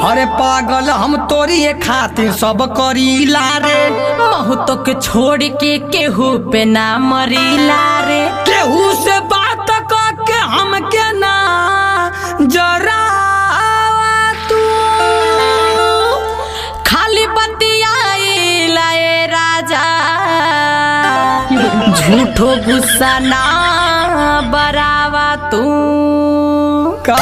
अरे पागल हम तोरी खातिर सब करीला रे। महतो के छोड़ के केहू पे ना मरीला रे। केहू से बात के हम के ना जरा तू खाली बतियाइला ए राजा। झूठो गुस्सा ना बरावा तू का